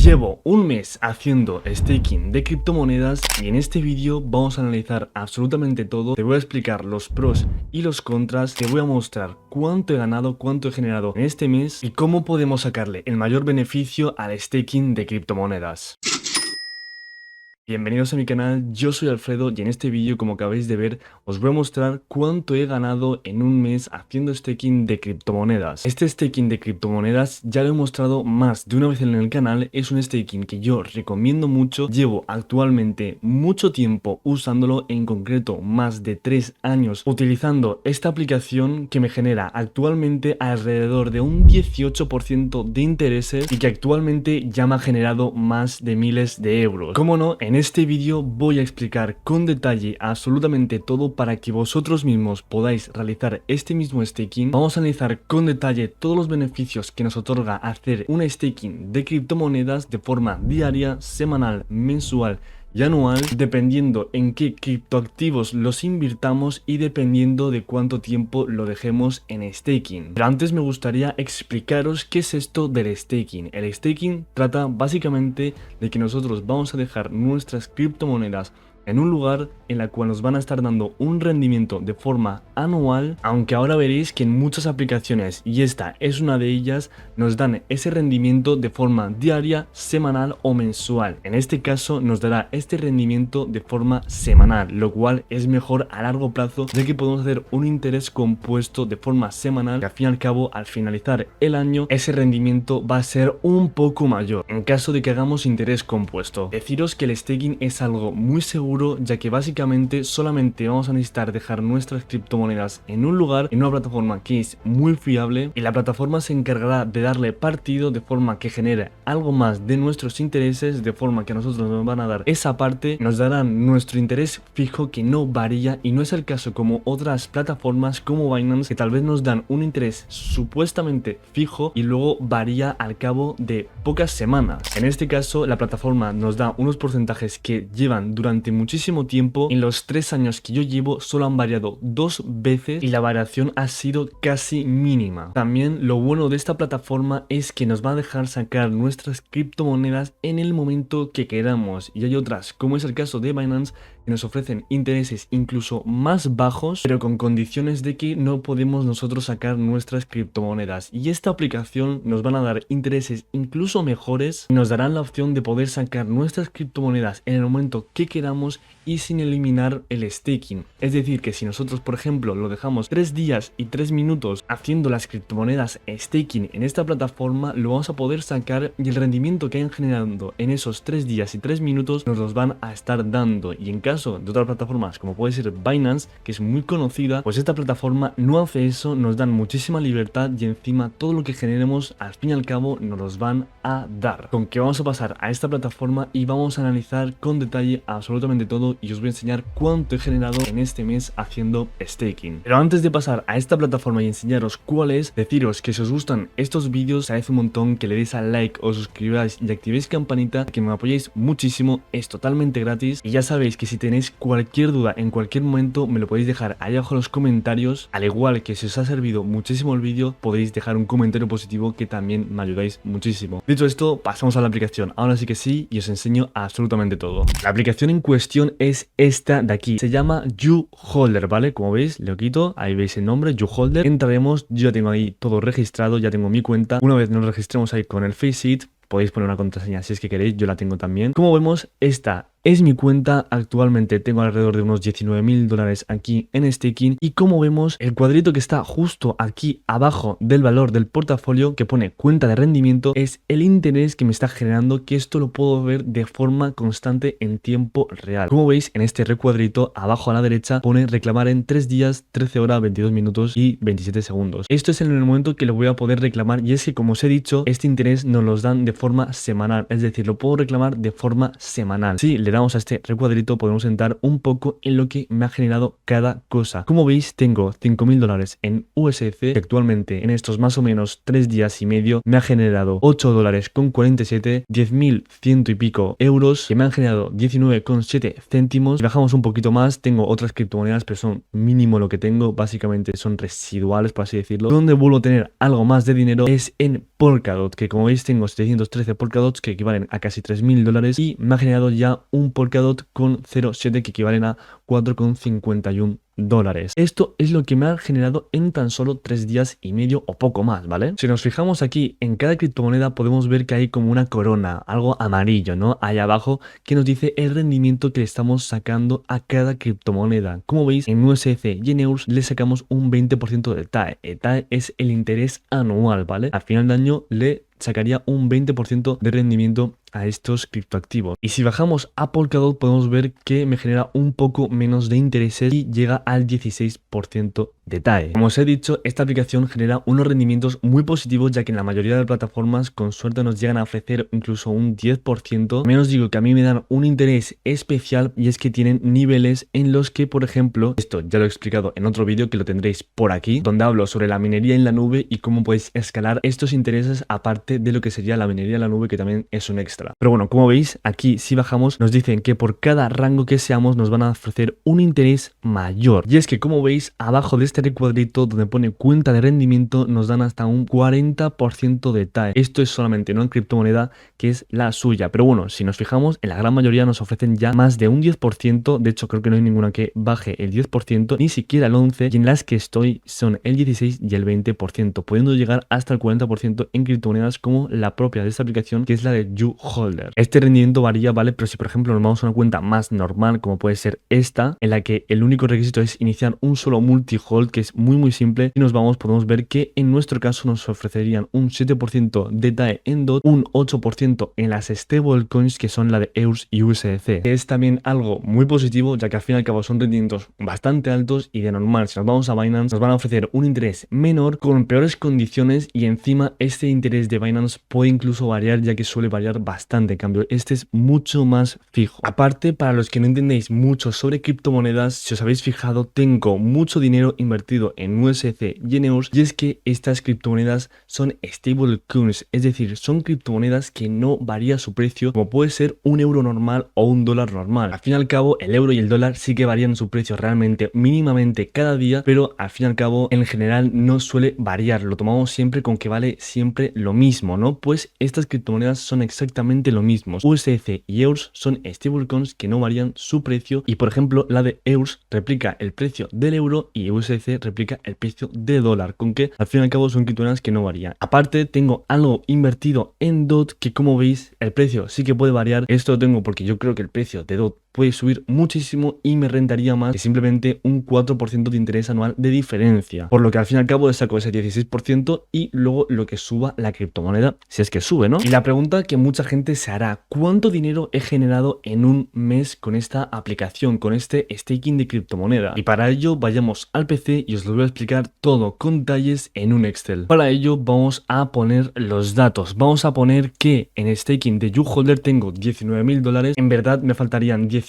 Llevo un mes haciendo staking de criptomonedas y en este vídeo vamos a analizar absolutamente todo. Te voy a explicar los pros y los contras, te voy a mostrar cuánto he ganado, cuánto he generado en este mes y cómo podemos sacarle el mayor beneficio al staking de criptomonedas. Bienvenidos a mi canal, yo soy Alfredo y en este vídeo, como acabáis de ver, os voy a mostrar cuánto he ganado en un mes haciendo staking de criptomonedas. Este staking de criptomonedas ya lo he mostrado más de una vez en el canal, es un staking que yo recomiendo mucho, llevo actualmente mucho tiempo usándolo, en concreto más de 3 años utilizando esta aplicación que me genera actualmente alrededor de un 18% de intereses y que actualmente ya me ha generado más de miles de euros. Como no, en este vídeo voy a explicar con detalle absolutamente todo para que vosotros mismos podáis realizar este mismo staking. Vamos a analizar con detalle todos los beneficios que nos otorga hacer un staking de criptomonedas de forma diaria, semanal, mensual y anual, dependiendo en qué criptoactivos los invirtamos y dependiendo de cuánto tiempo lo dejemos en staking. Pero antes me gustaría explicaros qué es esto del staking. El staking trata básicamente de que nosotros vamos a dejar nuestras criptomonedas en un lugar en la cual nos van a estar dando un rendimiento de forma anual, aunque ahora veréis que en muchas aplicaciones, y esta es una de ellas, nos dan ese rendimiento de forma diaria, semanal o mensual. En este caso nos dará este rendimiento de forma semanal, lo cual es mejor a largo plazo, ya que podemos hacer un interés compuesto de forma semanal, que al fin y al cabo al finalizar el año ese rendimiento va a ser un poco mayor en caso de que hagamos interés compuesto. Deciros que el staking es algo muy seguro, ya que básicamente solamente vamos a necesitar dejar nuestras criptomonedas en un lugar, en una plataforma que es muy fiable, y la plataforma se encargará de darle partido de forma que genere algo más de nuestros intereses, de forma que a nosotros nos van a dar esa parte, nos darán nuestro interés fijo que no varía, y no es el caso como otras plataformas como Binance, que tal vez nos dan un interés supuestamente fijo y luego varía al cabo de pocas semanas. En este caso la plataforma nos da unos porcentajes que llevan durante muchísimo tiempo. En los 3 años que yo llevo solo han variado 2 veces y la variación ha sido casi mínima. También lo bueno de esta plataforma es que nos va a dejar sacar nuestras criptomonedas en el momento que queramos, y hay otras, como es el caso de Binance, que nos ofrecen intereses incluso más bajos, pero con condiciones de que no podemos nosotros sacar nuestras criptomonedas, y esta aplicación nos van a dar intereses incluso mejores y nos darán la opción de poder sacar nuestras criptomonedas en el momento que queramos y sin eliminar el staking. Es decir, que si nosotros, por ejemplo, lo dejamos 3 días y 3 minutos haciendo las criptomonedas staking en esta plataforma, lo vamos a poder sacar, y el rendimiento que hayan generado en esos 3 días y 3 minutos nos los van a estar dando. Y en caso de otras plataformas como puede ser Binance, que es muy conocida, pues esta plataforma no hace eso, nos dan muchísima libertad y encima todo lo que generemos al fin y al cabo nos los van a dar. Con que vamos a pasar a esta plataforma y vamos a analizar con detalle absolutamente todo, y os voy a enseñar cuánto he generado en este mes haciendo staking. Pero antes de pasar a esta plataforma y enseñaros cuál es, deciros que si os gustan estos vídeos, se agradece un montón que le deis al like, os suscribáis y activéis campanita, que me apoyéis muchísimo, es totalmente gratis. Y ya sabéis que si tenéis cualquier duda en cualquier momento me lo podéis dejar ahí abajo en los comentarios, al igual que si os ha servido muchísimo el vídeo podéis dejar un comentario positivo, que también me ayudáis muchísimo. Dicho esto, pasamos a la aplicación, ahora sí que sí, y os enseño absolutamente todo. La aplicación en cuestión es esta de aquí, se llama YouHolder, ¿vale? Como veis, lo quito, ahí veis el nombre, YouHolder. Entraremos, yo ya tengo ahí todo registrado, ya tengo mi cuenta. Una vez nos registremos ahí con el Faceit, podéis poner una contraseña si es que queréis, yo la tengo también. Como vemos, esta es mi cuenta, actualmente tengo alrededor de unos 19.000 dólares aquí en staking, y como vemos, el cuadrito que está justo aquí abajo del valor del portafolio que pone cuenta de rendimiento es el interés que me está generando, que esto lo puedo ver de forma constante en tiempo real. Como veis, en este recuadrito abajo a la derecha pone reclamar en 3 días, 13 horas, 22 minutos y 27 segundos. Esto es en el momento que lo voy a poder reclamar, y es que, como os he dicho, este interés nos los dan de forma semanal, es decir, lo puedo reclamar de forma semanal. Si le damos a este recuadrito podemos entrar un poco en lo que me ha generado cada cosa. Como veis, tengo 5.000 dólares en USDC, que actualmente en estos más o menos 3 días y medio me ha generado 8 dólares con 47, 10.100 y pico euros, que me han generado 19,7 céntimos. Si bajamos un poquito más, tengo otras criptomonedas, pero son mínimo lo que tengo, básicamente son residuales, por así decirlo. Donde vuelvo a tener algo más de dinero es en Polkadot, que como veis tengo 713 Polkadots que equivalen a casi $3.000 y me ha generado ya un Polkadot con 0,7 que equivalen a $4,51. Esto es lo que me ha generado en tan solo 3 días y medio o poco más, ¿vale? Si nos fijamos aquí en cada criptomoneda podemos ver que hay como una corona, algo amarillo, ¿no? Ahí abajo que nos dice el rendimiento que le estamos sacando a cada criptomoneda. Como veis en USDC y en EUR le sacamos un 20% de TAE. El TAE es el interés anual, ¿vale? Al final de año le sacaría un 20% de rendimiento a estos criptoactivos. Y si bajamos a Polkadot podemos ver que me genera un poco menos de intereses y llega al 16% de TAE. Como os he dicho, esta aplicación genera unos rendimientos muy positivos, ya que en la mayoría de plataformas con suerte nos llegan a ofrecer incluso un 10%. Menos digo que a mí me dan un interés especial y es que tienen niveles en los que, por ejemplo, esto ya lo he explicado en otro vídeo que lo tendréis por aquí, donde hablo sobre la minería en la nube y cómo podéis escalar estos intereses aparte de lo que sería la minería en la nube, que también es un extra. Pero bueno, como veis, aquí si bajamos nos dicen que por cada rango que seamos nos van a ofrecer un interés mayor. Y es que como veis, abajo de este recuadrito donde pone cuenta de rendimiento nos dan hasta un 40% de TAE. Esto es solamente no en criptomoneda, que es la suya. Pero bueno, si nos fijamos, en la gran mayoría nos ofrecen ya más de un 10%. De hecho, creo que no hay ninguna que baje el 10%, ni siquiera el 11%. Y en las que estoy son el 16% y el 20%, pudiendo llegar hasta el 40% en criptomonedas como la propia de esta aplicación, que es la de YouHolder. Este rendimiento varía, ¿vale? Pero si por ejemplo nos vamos a una cuenta más normal, como puede ser esta, en la que el único requisito es iniciar un solo multi-hold, que es muy simple, y nos vamos, podemos ver que en nuestro caso nos ofrecerían un 7% de TAE en DOT, un 8% en las stablecoins, que son la de EUR y USDC, que es también algo muy positivo, ya que al fin y al cabo son rendimientos bastante altos y de normal, si nos vamos a Binance, nos van a ofrecer un interés menor con peores condiciones y encima este interés de Binance puede incluso variar, ya que suele variar bastante. En cambio, este es mucho más fijo. Aparte, para los que no entendéis mucho sobre criptomonedas, si os habéis fijado, tengo mucho dinero invertido en USDC y en EUR, y es que estas criptomonedas son stablecoins, es decir, son criptomonedas que no varía su precio, como puede ser un euro normal o un dólar normal. Al fin y al cabo, el euro y el dólar sí que varían su precio realmente mínimamente cada día, pero al fin y al cabo, en general no suele variar. Lo tomamos siempre con que vale siempre lo mismo, ¿no? Pues estas criptomonedas son exactamente lo mismo. USDC y EUR son stablecoins que no varían su precio y, por ejemplo, la de EUR replica el precio del euro y USDC replica el precio de dólar, con que al fin y al cabo son criptomonedas que no varían. Aparte, tengo algo invertido en DOT que, como veis, el precio sí que puede variar. Esto lo tengo porque yo creo que el precio de DOT puede subir muchísimo y me rentaría más que simplemente un 4% de interés anual de diferencia, por lo que al fin y al cabo le saco ese 16% y luego lo que suba la criptomoneda, si es que sube, ¿no? Y la pregunta que mucha gente se hará: ¿cuánto dinero he generado en un mes con esta aplicación, con este staking de criptomoneda? Y para ello vayamos al PC y os lo voy a explicar todo con detalles en un Excel. Para ello vamos a poner los datos. Vamos a poner que en staking de YouHolder tengo $19.000. En verdad me faltarían $18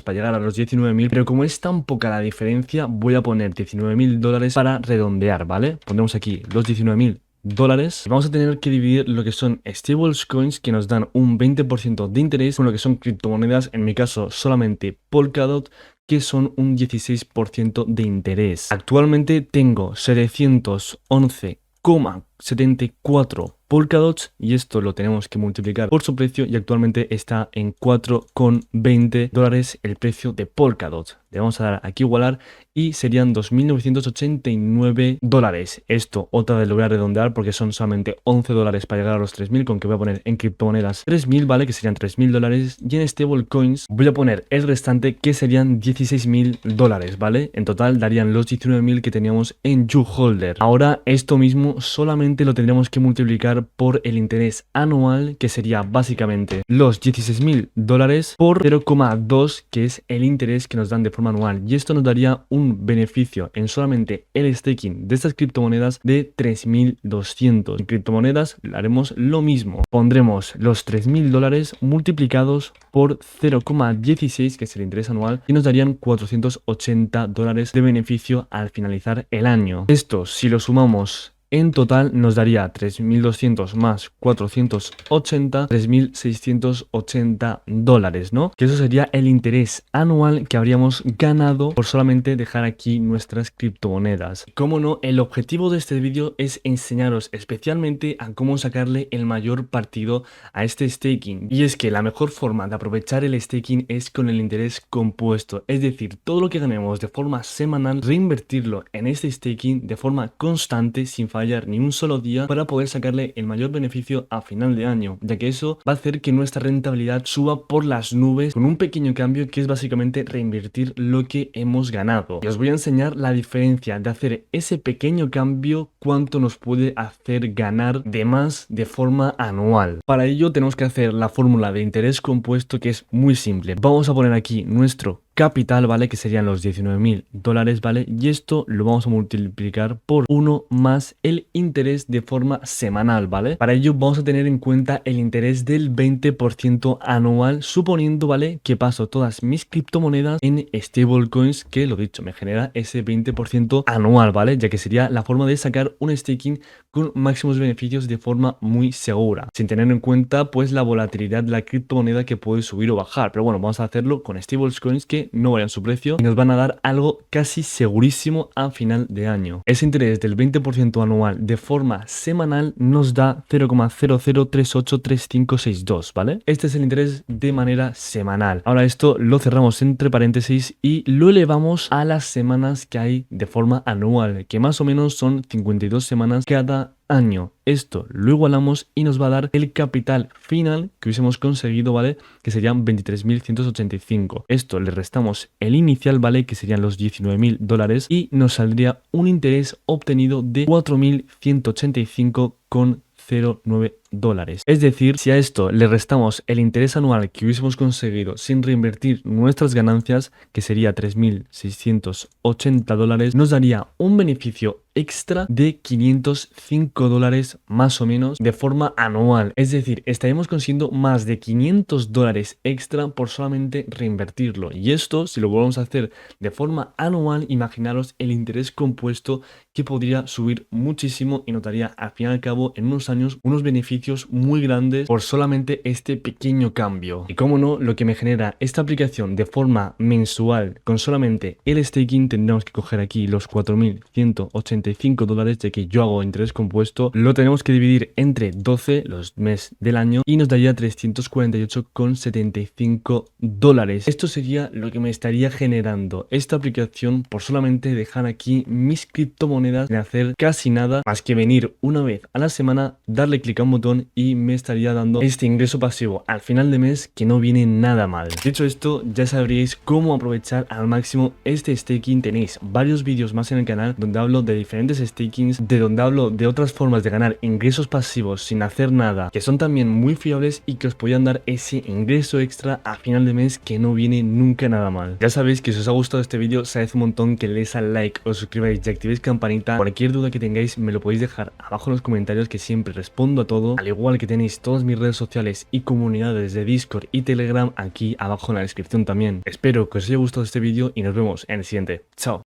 para llegar a los 19.000, pero como es tan poca la diferencia, voy a poner $19.000 para redondear, ¿vale? Pondremos aquí los $19.000. Vamos a tener que dividir lo que son stablecoins, que nos dan un 20% de interés, con lo que son criptomonedas, en mi caso solamente Polkadot, que son un 16% de interés. Actualmente tengo 711,74 Polkadots y esto lo tenemos que multiplicar por su precio y actualmente está en $4,20 el precio de Polkadot. Le vamos a dar aquí igualar y serían $2.989. Esto otra vez lo voy a redondear porque son solamente $11 para llegar a los 3.000, con que voy a poner en criptomonedas 3.000, ¿vale? Que serían $3.000, y en stablecoins voy a poner el restante, que serían $16.000, ¿vale? En total darían los 19.000 que teníamos en YouHolder. Ahora esto mismo solamente lo tendríamos que multiplicar por el interés anual, que sería básicamente los $16.000 por 0,2, que es el interés que nos dan de forma anual, y esto nos daría un beneficio en solamente el staking de estas criptomonedas de 3.200. En criptomonedas haremos lo mismo, pondremos los $3.000 multiplicados por 0,16, que es el interés anual, y nos darían $480 de beneficio al finalizar el año. Esto, si lo sumamos en total nos daría 3.200 más 480, 3.680 dólares, ¿no? Que eso sería el interés anual que habríamos ganado por solamente dejar aquí nuestras criptomonedas. Como no, el objetivo de este vídeo es enseñaros especialmente a cómo sacarle el mayor partido a este staking. Y es que la mejor forma de aprovechar el staking es con el interés compuesto, es decir, todo lo que ganemos de forma semanal, reinvertirlo en este staking de forma constante sin fallar ni un solo día para poder sacarle el mayor beneficio a final de año, ya que eso va a hacer que nuestra rentabilidad suba por las nubes con un pequeño cambio que es básicamente reinvertir lo que hemos ganado. Y os voy a enseñar la diferencia de hacer ese pequeño cambio, cuánto nos puede hacer ganar de más de forma anual. Para ello tenemos que hacer la fórmula de interés compuesto, que es muy simple. Vamos a poner aquí nuestro capital, ¿vale? Que serían los 19.000 dólares, ¿vale? Y esto lo vamos a multiplicar por 1 más el interés de forma semanal, ¿vale? Para ello vamos a tener en cuenta el interés del 20% anual, suponiendo, ¿vale? Que paso todas mis criptomonedas en stablecoins, que lo dicho, me genera ese 20% anual, ¿vale? Ya que sería la forma de sacar un staking con máximos beneficios de forma muy segura, sin tener en cuenta pues la volatilidad de la criptomoneda que puede subir o bajar. Pero bueno, vamos a hacerlo con stablecoins que no varían su precio y nos van a dar algo casi segurísimo a final de año. Ese interés del 20% anual de forma semanal nos da 0,00383562, ¿vale? Este es el interés de manera semanal. Ahora esto lo cerramos entre paréntesis y lo elevamos a las semanas que hay de forma anual, que más o menos son 52 semanas cada año. Esto lo igualamos y nos va a dar el capital final que hubiésemos conseguido, ¿vale? Que serían 23.185. Esto le restamos el inicial, ¿vale? Que serían los 19.000 dólares y nos saldría un interés obtenido de 4.185,09 dólares. Es decir, si a esto le restamos el interés anual que hubiésemos conseguido sin reinvertir nuestras ganancias, que sería 3.680 dólares, nos daría un beneficio extra de 505 dólares más o menos de forma anual. Es decir, estaremos consiguiendo más de 500 dólares extra por solamente reinvertirlo. Y esto, si lo volvemos a hacer de forma anual, imaginaros el interés compuesto que podría subir muchísimo y notaría al fin y al cabo en unos años unos beneficios muy grandes por solamente este pequeño cambio. Y como no, lo que me genera esta aplicación de forma mensual con solamente el staking, tendremos que coger aquí los 4.185 dólares, ya que yo hago interés compuesto, lo tenemos que dividir entre 12 los meses del año y nos daría 348,75 dólares. Esto sería lo que me estaría generando esta aplicación por solamente dejar aquí mis criptomonedas sin hacer casi nada más que venir una vez a la semana, darle clic a un botón y me estaría dando este ingreso pasivo al final de mes, que no viene nada mal. Dicho esto, ya sabréis cómo aprovechar al máximo este staking. Tenéis varios vídeos más en el canal donde hablo de diferentes stakings, donde hablo de otras formas de ganar ingresos pasivos sin hacer nada, que son también muy fiables y que os podrían dar ese ingreso extra a final de mes que no viene nunca nada mal. Ya sabéis que si os ha gustado este vídeo, sabéis un montón que le deis al like, os suscribáis y activéis campanita. Cualquier duda que tengáis me lo podéis dejar abajo en los comentarios, que siempre respondo a todo, al igual que tenéis todas mis redes sociales y comunidades de Discord y Telegram aquí abajo en la descripción también. Espero que os haya gustado este vídeo y nos vemos en el siguiente. Chao.